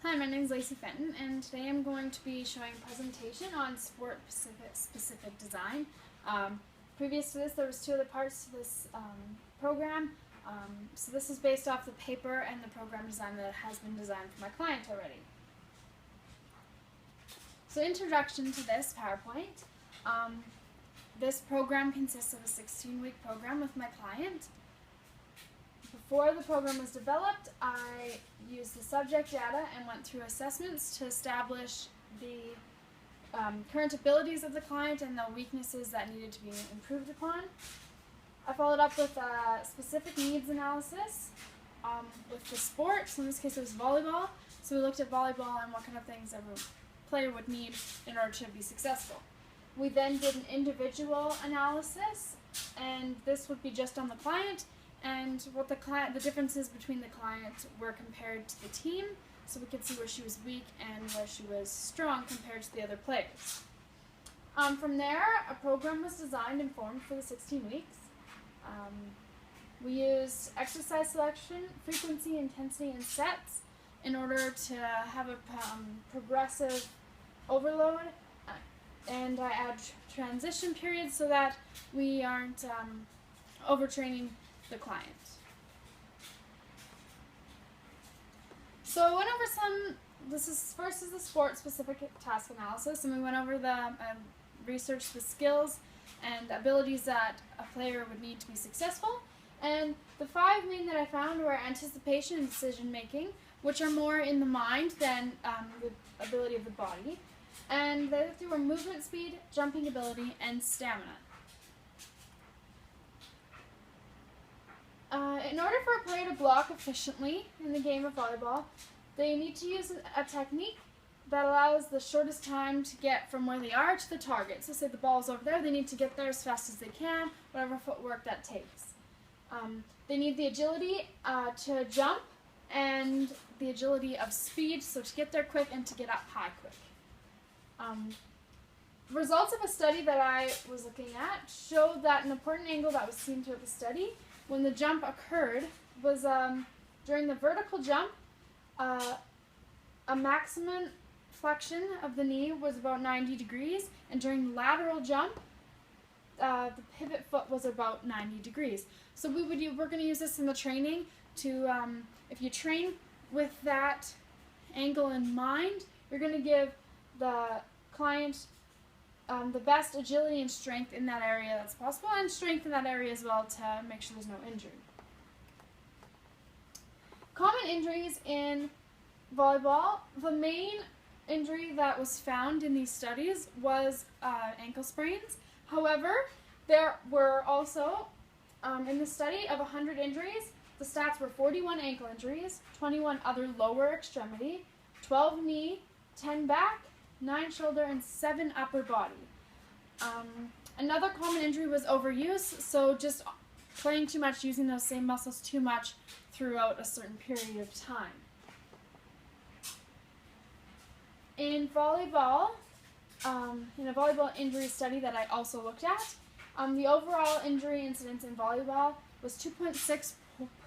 Hi, my name is Lacey Fenton, and today I'm going to be showing a presentation on sport-specific design. Previous to this, there was two other parts to this program. So this is based off the paper and the program design that has been designed for my client already. So introduction to this PowerPoint. This program consists of a 16-week program with my client. Before the program was developed, I used the subject data and went through assessments to establish the current abilities of the client and the weaknesses that needed to be improved upon. I followed up with a specific needs analysis with the sport. So in this case it was volleyball. So we looked at volleyball and what kind of things every player would need in order to be successful. We then did an individual analysis, and this would be just on the client and what the differences between the client were compared to the team, so we could see where she was weak and where she was strong compared to the other players. From there, a program was designed and formed for the 16 weeks. We used exercise selection, frequency, intensity, and sets in order to have a progressive overload, and I add transition periods so that we aren't overtraining the client. So I went over first is the sport-specific task analysis, and we went over the research the skills and abilities that a player would need to be successful. And the five main that I found were anticipation and decision-making, which are more in the mind than the ability of the body. And the other three were movement speed, jumping ability, and stamina. In order for a player to block efficiently in the game of volleyball, they need to use a technique that allows the shortest time to get from where they are to the target. So say the ball's over there, they need to get there as fast as they can, whatever footwork that takes. They need the agility to jump and the agility of speed, so to get there quick and to get up high quick. Results of a study that I was looking at showed that an important angle that was seen throughout the study when the jump occurred was during the vertical jump, a maximum flexion of the knee was about 90 degrees, and during the lateral jump, the pivot foot was about 90 degrees. So we're going to use this in the training to, if you train with that angle in mind, you're going to give the client the best agility and strength in that area that's possible, and strength in that area as well to make sure there's no injury. Common injuries in volleyball. The main injury that was found in these studies was ankle sprains. However, there were also, in the study of 100 injuries, the stats were 41 ankle injuries, 21 other lower extremity, 12 knee, 10 back, 9 shoulder, and 7 upper body. Another common injury was overuse, so just playing too much, using those same muscles too much throughout a certain period of time. In volleyball, in a volleyball injury study that I also looked at, the overall injury incidence in volleyball was 2.6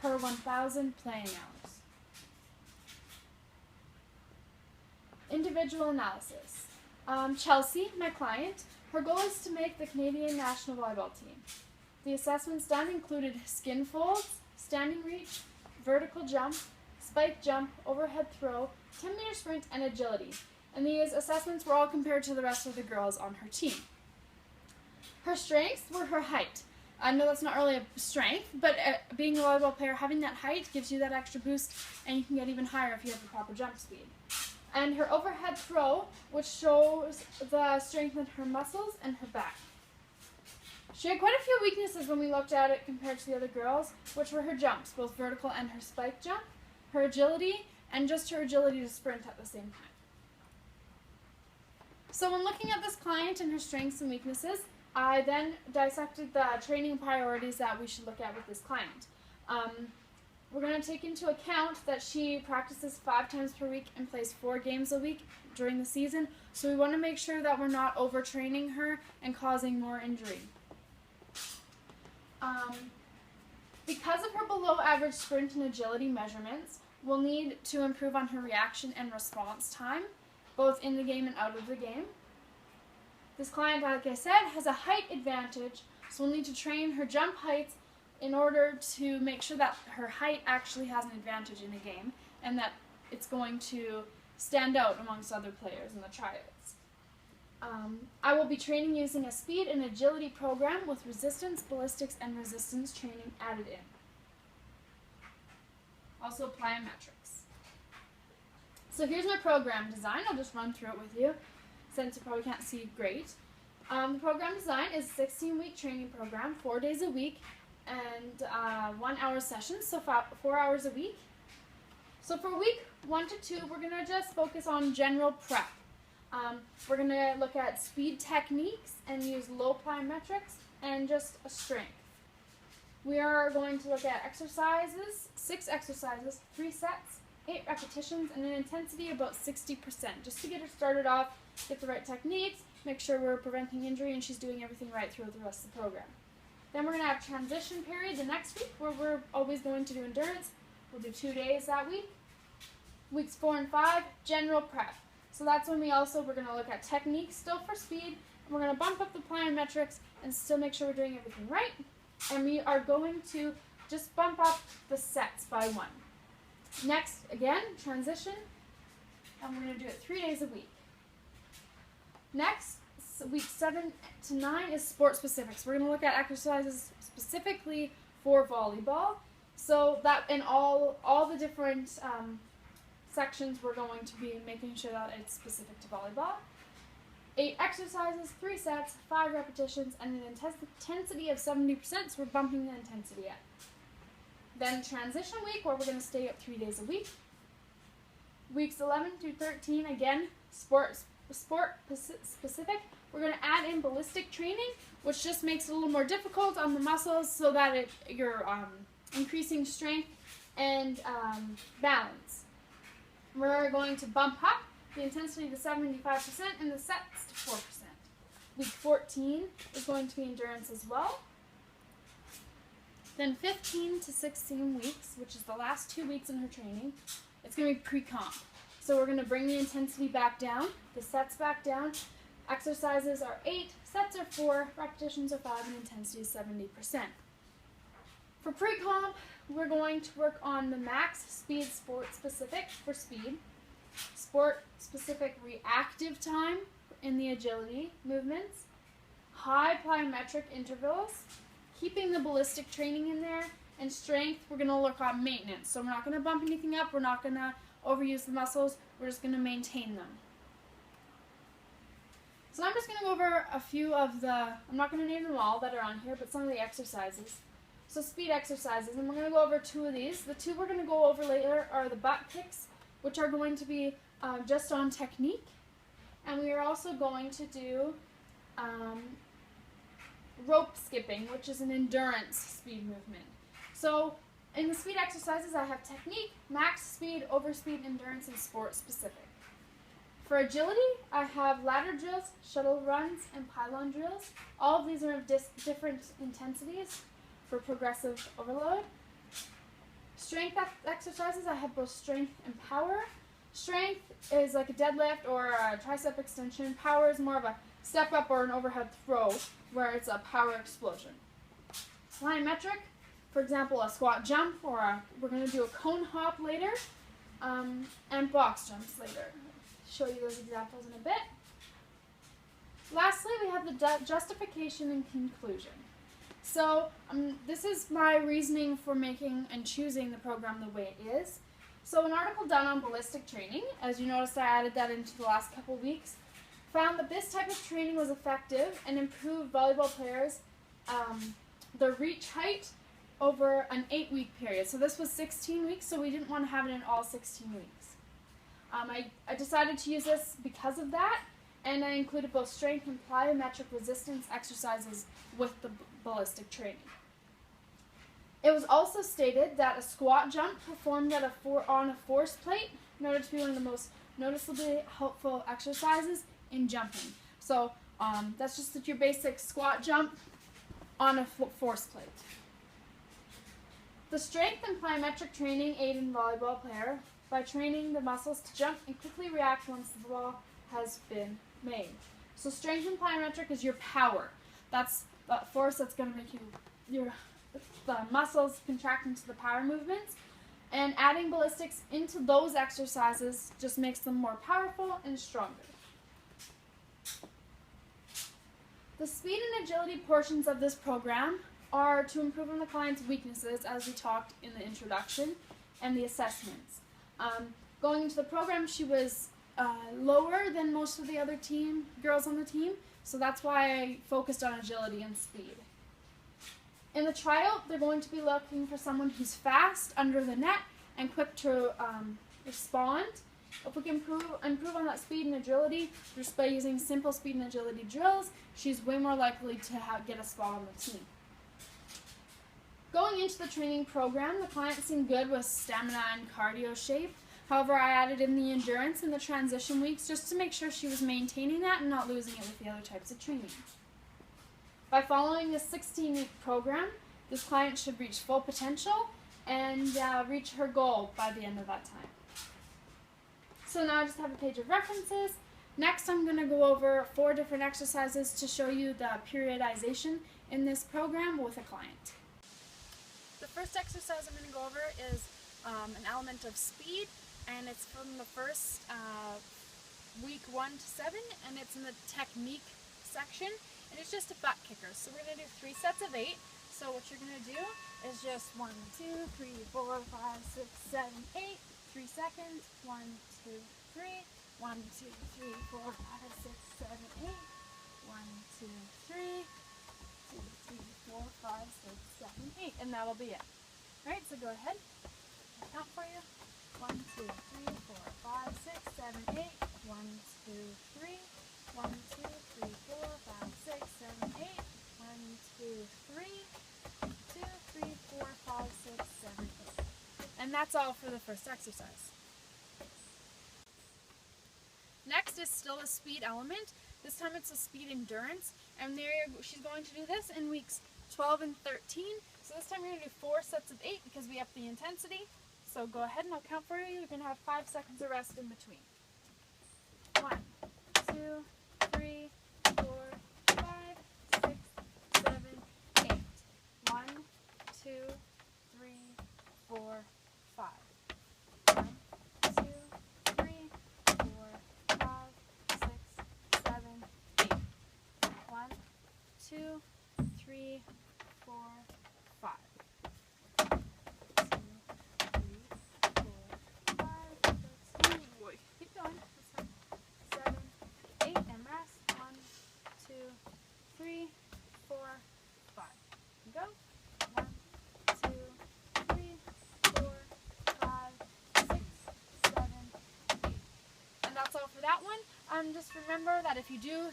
per 1,000 playing hours. Individual analysis. Chelsea, my client, her goal is to make the Canadian national volleyball team. The assessments done included skin folds, standing reach, vertical jump, spike jump, overhead throw, 10-meter sprint, and agility. And these assessments were all compared to the rest of the girls on her team. Her strengths were her height. I know that's not really a strength, but being a volleyball player, having that height gives you that extra boost, and you can get even higher if you have the proper jump speed. And her overhead throw, which shows the strength in her muscles and her back. She had quite a few weaknesses when we looked at it compared to the other girls, which were her jumps, both vertical and her spike jump, her agility, and just her agility to sprint at the same time. So when looking at this client and her strengths and weaknesses, I then dissected the training priorities that we should look at with this client. We're going to take into account that she practices 5 times per week and plays 4 games a week during the season, so we want to make sure that we're not overtraining her and causing more injury. Because of her below average sprint and agility measurements, will need to improve on her reaction and response time, both in the game and out of the game. This client, like I said, has a height advantage, so we'll need to train her jump heights in order to make sure that her height actually has an advantage in the game and that it's going to stand out amongst other players in the tryouts. I will be training using a speed and agility program with resistance, ballistics, and resistance training added in. Also plyometrics. So here's my program design. I'll just run through it with you since you probably can't see great. The program design is a 16-week training program, 4 days a week, and 1 hour sessions, so 4 hours a week. So for week 1 to 2, we're going to just focus on general prep. We're going to look at speed techniques and use low plyometrics and just a strength. We are going to look at exercises, 6 exercises, 3 sets, 8 repetitions, and an intensity of about 60%, just to get her started off, get the right techniques, make sure we're preventing injury and she's doing everything right throughout the rest of the program. Then we're going to have transition period the next week where we're always going to do endurance. We'll do 2 days that week. Weeks 4 and 5, general prep. So that's when we're going to look at techniques still for speed, and we're going to bump up the plyometrics and still make sure we're doing everything right. And we are going to just bump up the sets by 1. Next, again, transition, and we're going to do it 3 days a week. Next, week 7 to 9 is sport specifics. We're going to look at exercises specifically for volleyball. So that in all the different sections, we're going to be making sure that it's specific to volleyball. 8 exercises, 3 sets, 5 repetitions, and an intensity of 70%, so we're bumping the intensity up. Then transition week, where we're going to stay up 3 days a week. Weeks 11 through 13, again, sport specific. We're going to add in ballistic training, which just makes it a little more difficult on the muscles so that you're increasing strength and balance. We're going to bump up the intensity to 75% and the sets to 4%. Week 14 is going to be endurance as well. Then 15 to 16 weeks, which is the last 2 weeks in her training, it's going to be pre-comp. So we're going to bring the intensity back down, the sets back down. Exercises are 8, sets are 4, repetitions are 5, and intensity is 70%. For pre-comp, we're going to work on the max speed sport specific for speed, sport specific reactive time in the agility movements, high plyometric intervals, keeping the ballistic training in there, and strength, we're going to look on maintenance. So we're not going to bump anything up, we're not going to overuse the muscles, we're just going to maintain them. So I'm just going to go over a few of I'm not going to name them all that are on here, but some of the exercises. So speed exercises, and we're going to go over 2 of these. The 2 we're going to go over later are the butt kicks, which are going to be just on technique. And we are also going to do rope skipping, which is an endurance speed movement. So in the speed exercises, I have technique, max speed, overspeed, endurance, and sport specific. For agility, I have ladder drills, shuttle runs, and pylon drills. All of these are of different intensities for progressive overload. Strength exercises, I have both strength and power. Strength is like a deadlift or a tricep extension. Power is more of a step up or an overhead throw where it's a power explosion. Plyometric, for example, a squat jump, or we're going to do a cone hop later, and box jumps later. Show you those examples in a bit. Lastly, we have the justification and conclusion. So this is my reasoning for making and choosing the program the way it is. So an article done on ballistic training, as you noticed I added that into the last couple weeks, found that this type of training was effective and improved volleyball players' their reach height over an 8-week period. So this was 16 weeks, so we didn't want to have it in all 16 weeks. I decided to use this because of that, and I included both strength and plyometric resistance exercises with the ballistic training. It was also stated that a squat jump performed on a force plate noted to be one of the most noticeably helpful exercises in jumping. So that's just your basic squat jump on a force plate. The strength and plyometric training aid in volleyball player by training the muscles to jump and quickly react once the ball has been made. So strength and plyometric is your power. That's the force that's going to make the muscles contract into the power movements. And adding ballistics into those exercises just makes them more powerful and stronger. The speed and agility portions of this program are to improve on the client's weaknesses, as we talked in the introduction, and the assessments. Going into the program, she was lower than most of the other girls on the team, so that's why I focused on agility and speed. In the tryout, they're going to be looking for someone who's fast under the net and quick to respond. If we can improve on that speed and agility just by using simple speed and agility drills, she's way more likely to get a spot on the team. Going into the training program, the client seemed good with stamina and cardio shape. However, I added in the endurance in the transition weeks just to make sure she was maintaining that and not losing it with the other types of training. By following this 16-week program, this client should reach full potential and reach her goal by the end of that time. So now I just have a page of references. Next, I'm going to go over 4 different exercises to show you the periodization in this program with a client. The first exercise I'm going to go over is an element of speed, and it's from the first week 1 to 7, and it's in the technique section, and it's just a butt kicker. So we're going to do 3 sets of 8. So what you're going to do is just 1, 2, 3, 4, 5, 6, 7, 8, 3 seconds, 1, 2, 3, 1, 2, 3, 4, 5, 6, 7, 8, 1, 2, 3, 2, 3, 4, 5, 6, 7, 8, and that'll be it. Alright, so go ahead. I'll count for you. 1, 2, 3, 4, 5, 6, 7, 8, 1, 2, 3, 1, 2, 3, 4, 5, 6, 7, 8, 1, 2, 3, 2, 3, 4, 5, 6, 7, 8. And that's all for the first exercise. Next is still a speed element. This time it's a speed endurance, and she's going to do this in weeks 12 and 13. So this time you're going to do 4 sets of 8 because we up the intensity. So go ahead and I'll count for you. You're going to have 5 seconds of rest in between. 1, 2, 3, 4, 5, 6, 7, 8. 1, 2, 3, 4, 5. 1, 2, 3, 4, 5, 6, 7, 8. 1, 2, 3, 4, 5. 2, 3, 4, 5, 6. Boy, keep going. 7, 8, and rest. 1, 2, 3, 4, 5. Go. 1, 2, 3, 4, 5, 6, 7, 8. And that's all for that one. Just remember that if you do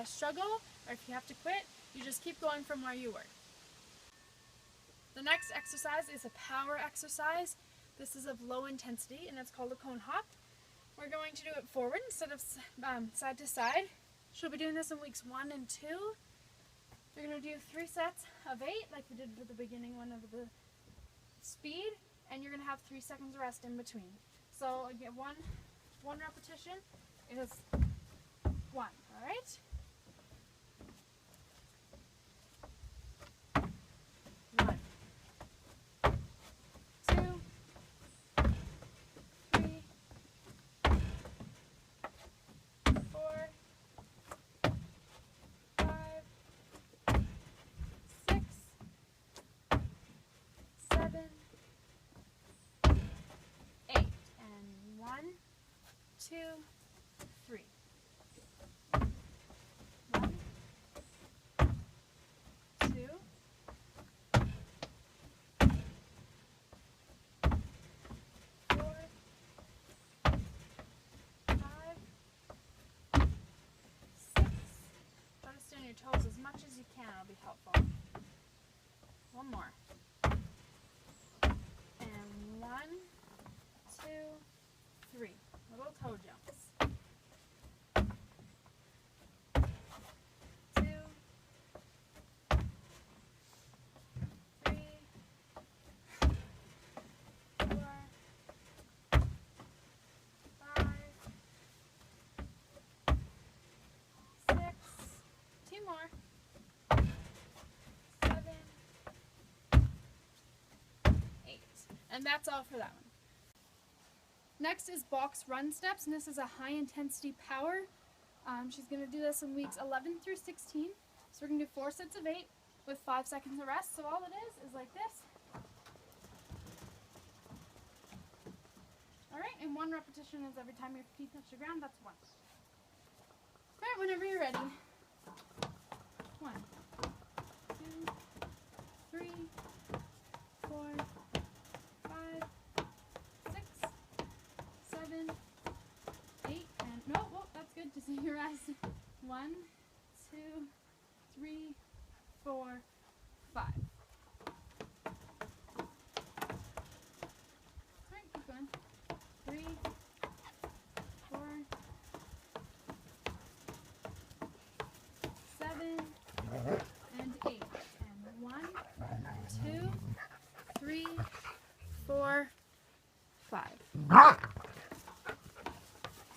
struggle or if you have to quit, you just keep going from where you were. The next exercise is a power exercise. This is of low intensity and it's called a cone hop. We're going to do it forward instead of side to side. She'll be doing this in weeks 1 and 2. You're going to do 3 sets of 8 like we did at the beginning one of the speed, and you're going to have 3 seconds of rest in between. So again, one repetition is 1, alright? 1, 2, 3, 4, 5, 6, 7, 8, and 1, 2, 3. 1, 2, 4, 5, 6. Try to stay on your toes as much as you can. It'll be helpful. One more. And 1, 2, 3. Little toe jumps. 2, 3, 4, And that's all for that one. Next is box run steps, and this is a high intensity power. She's going to do this in weeks 11 through 16. So we're going to do 4 sets of 8 with 5 seconds of rest. So all it is like this. Alright, and 1 repetition is every time your feet touch the ground, that's 1. Alright, whenever you're ready. 1, 2, 3, 4, 5, 6, 7, 8, and no, whoa, that's good. Just in your eyes. 1, 2, 3, 4, 5. Alright, keep going. 3, 4, 7, and 8. And 1, 2, 3, 4, 5.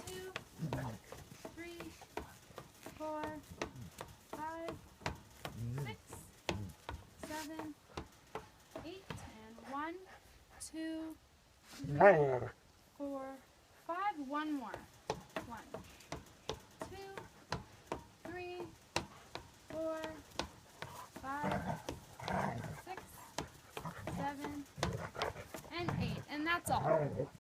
2, 3, 4, 5, 6, 7, 8, and 1, 2, 3, 4, 5. One more. 1, 2, 3, 4, 5, 6, 7, and 8. And that's all.